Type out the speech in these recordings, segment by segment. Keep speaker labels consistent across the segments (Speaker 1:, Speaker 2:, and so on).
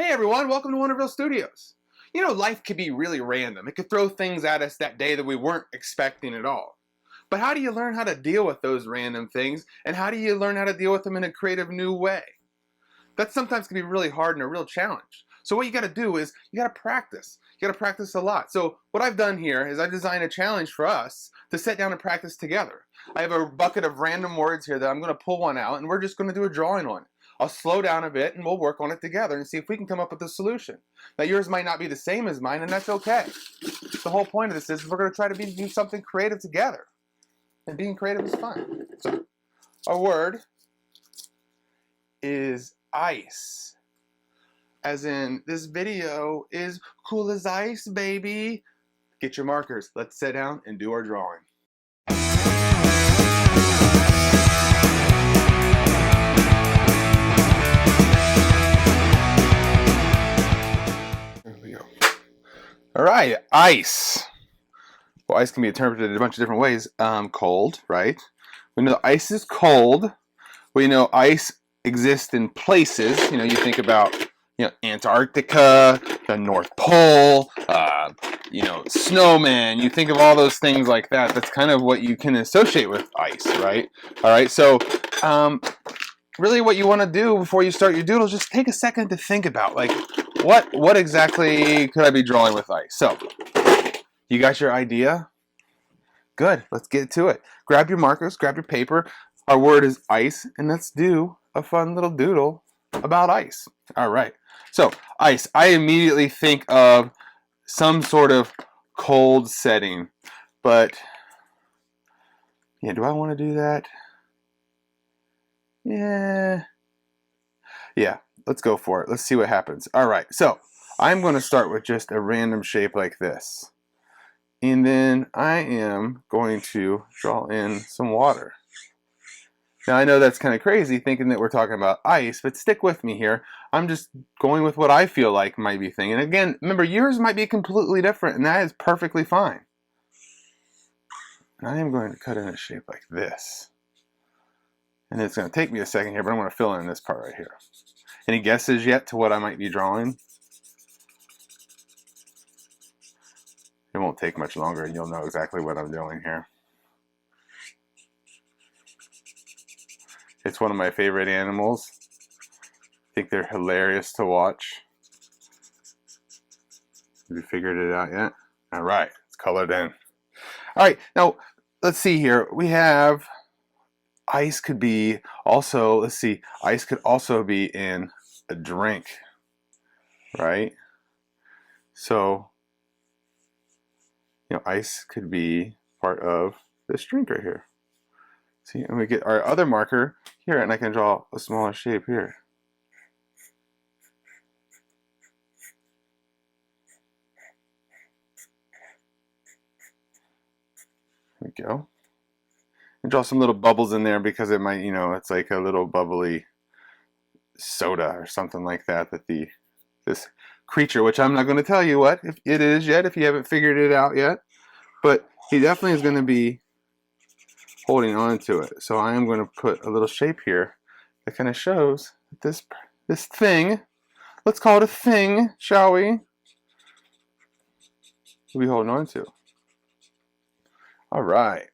Speaker 1: Hey everyone, welcome to Wonderville Studios. You know, life could be really random. It could throw things at us that day that we weren't expecting at all. But how do you learn how to deal with those random things, and how do you learn how to deal with them in a creative new way? That sometimes can be really hard and a real challenge. So what you gotta do is, you gotta practice. You gotta practice a lot. So what I've done here is I've designed a challenge for us to sit down and practice together. I have a bucket of random words here that I'm gonna pull one out, and we're just gonna do a drawing on it. I'll slow down a bit and we'll work on it together and see if we can come up with a solution. Now yours might not be the same as mine, and that's okay. The whole point of this is we're going to try to do something creative together. And being creative is fun. So our word is ice. As in, this video is cool as ice, baby. Get your markers. Let's sit down and do our drawing. All right, ice. Well, ice can be interpreted in a bunch of different ways. Cold, right? We know ice is cold. We know ice exists in places. You know, you think about, Antarctica, the North Pole, snowman. You think of all those things like that. That's kind of what you can associate with ice, right? All right, so really what you want to do before you start your doodle is just take a second to think about, like, what exactly could I be drawing with ice? So, you got your idea? Good, let's get to it. Grab your markers, grab your paper. Our word is ice, and let's do a fun little doodle about ice. All right, so ice. I immediately think of some sort of cold setting, but yeah, do I want to do that? Yeah, let's go for it. Let's see what happens. All right, so I'm going to start with just a random shape like this. And then I am going to draw in some water. Now I know that's kind of crazy thinking that we're talking about ice, but stick with me here. I'm just going with what I feel like might be thing. And again, remember, yours might be completely different, and that is perfectly fine. And I am going to cut in a shape like this. And it's going to take me a second here, but I'm going to fill in this part right here. Any guesses yet to what I might be drawing? It won't take much longer and you'll know exactly what I'm doing here. It's one of my favorite animals. I think they're hilarious to watch. Have you figured it out yet? All right, it's colored in. All right, now let's see here. We have ice could be also, let's see, ice could also be in a drink, right? So, ice could be part of this drink right here. See, and we get our other marker here, and I can draw a smaller shape here. There we go. And draw some little bubbles in there because it might, it's like a little bubbly soda or something like that this creature, which I'm not going to tell you what it is yet if you haven't figured it out yet, but he definitely is going to be holding on to it. So I am going to put a little shape here that kind of shows that this thing, let's call it a thing, shall we? We'll be holding on to. All right.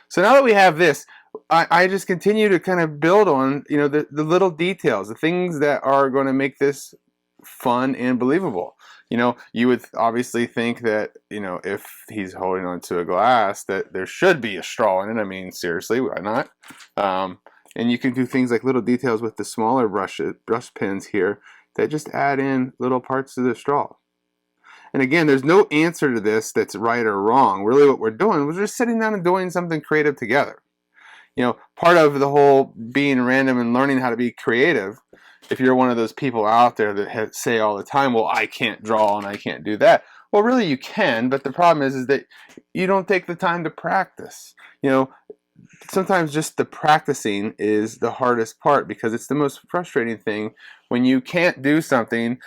Speaker 1: So now that we have this, I just continue to kind of build on, the little details, the things that are going to make this fun and believable. You would obviously think that, if he's holding onto a glass, that there should be a straw in it. I mean, seriously, why not? And you can do things like little details with the smaller brush pens here that just add in little parts of the straw. And again, there's no answer to this that's right or wrong. Really what we're doing is just sitting down and doing something creative together. Part of the whole being random and learning how to be creative, if you're one of those people out there that say all the time, well, I can't draw and I can't do that. Well, really you can, but the problem is that you don't take the time to practice. Sometimes just the practicing is the hardest part because it's the most frustrating thing when you can't do something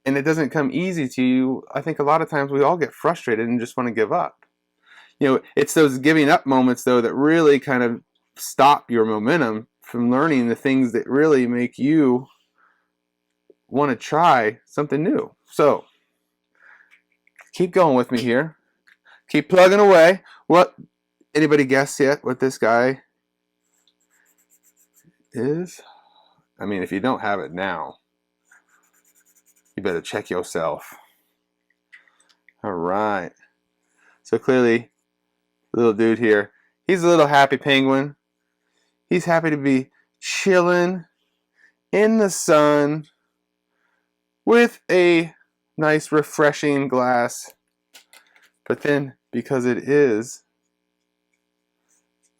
Speaker 1: and it doesn't come easy to you. I think a lot of times we all get frustrated and just want to give up. It's those giving up moments, though, that really kind of stop your momentum from learning the things that really make you want to try something new. So keep going with me here. Keep plugging away. What? Anybody guess yet what this guy is? I mean, if you don't have it now, you better check yourself. All right. So clearly, little dude here, he's a little happy penguin. He's happy to be chilling in the sun with a nice refreshing glass. But then, because it is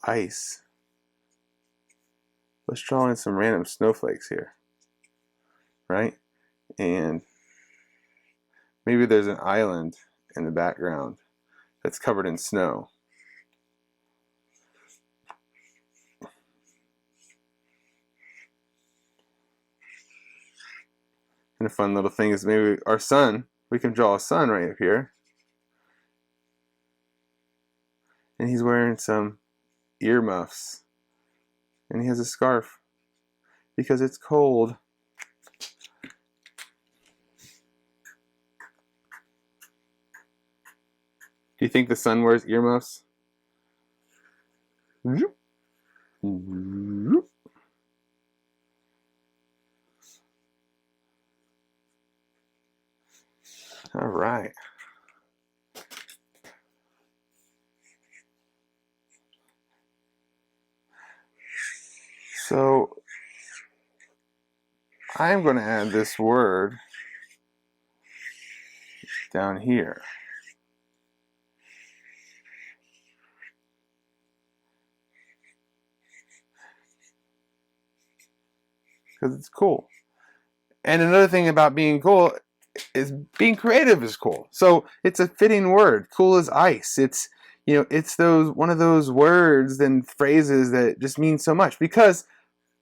Speaker 1: ice, let's draw in some random snowflakes here, right? And maybe there's an island in the background that's covered in snow. And a fun little thing is maybe our sun, we can draw a sun right up here. And he's wearing some earmuffs. And he has a scarf because it's cold. Do you think the sun wears earmuffs? All right. So I'm going to add this word down here. Because it's cool. And another thing about being cool is being creative is cool. So it's a fitting word. Cool as ice. It's, you know, it's those one of those words and phrases that just mean so much, because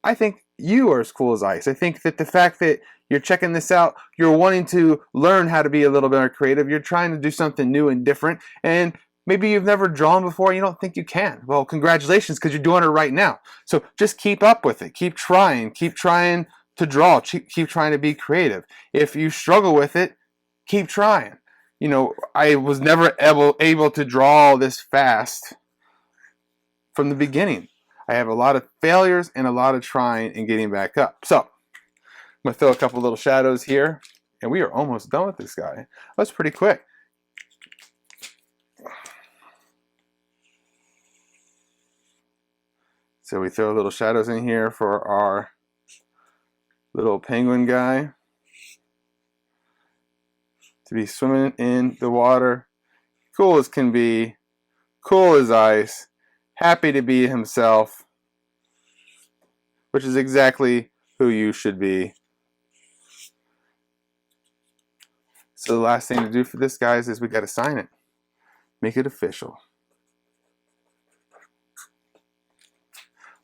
Speaker 1: I think you are as cool as ice. I think that the fact that you're checking this out, you're wanting to learn how to be a little bit more creative, you're trying to do something new and different, and maybe you've never drawn before and you don't think you can. Well, congratulations, because you're doing it right now. So just keep up with it. Keep trying to draw, keep trying to be creative. If you struggle with it, keep trying. You know, I was never able to draw this fast from the beginning. I have a lot of failures and a lot of trying and getting back up. So I'm going to throw a couple little shadows here, and we are almost done with this guy. That's pretty quick. So we throw little shadows in here for our little penguin guy to be swimming in the water, cool as can be, cool as ice, happy to be himself, which is exactly who you should be. So the last thing to do for this, guys, is we got to sign it, make it official.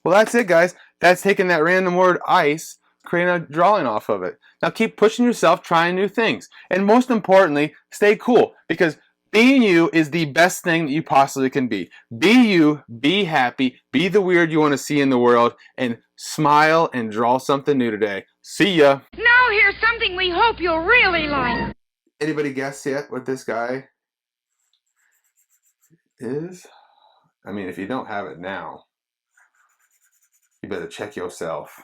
Speaker 1: Well, that's it, guys. That's taking that random word ice, creating a drawing off of it. Now keep pushing yourself, trying new things. And most importantly, stay cool, because being you is the best thing that you possibly can be. Be you, be happy, be the weird you want to see in the world, and smile and draw something new today. See ya.
Speaker 2: Now here's something we hope you'll really like.
Speaker 1: Anybody guess yet what this guy is? I mean, if you don't have it now, you better check yourself.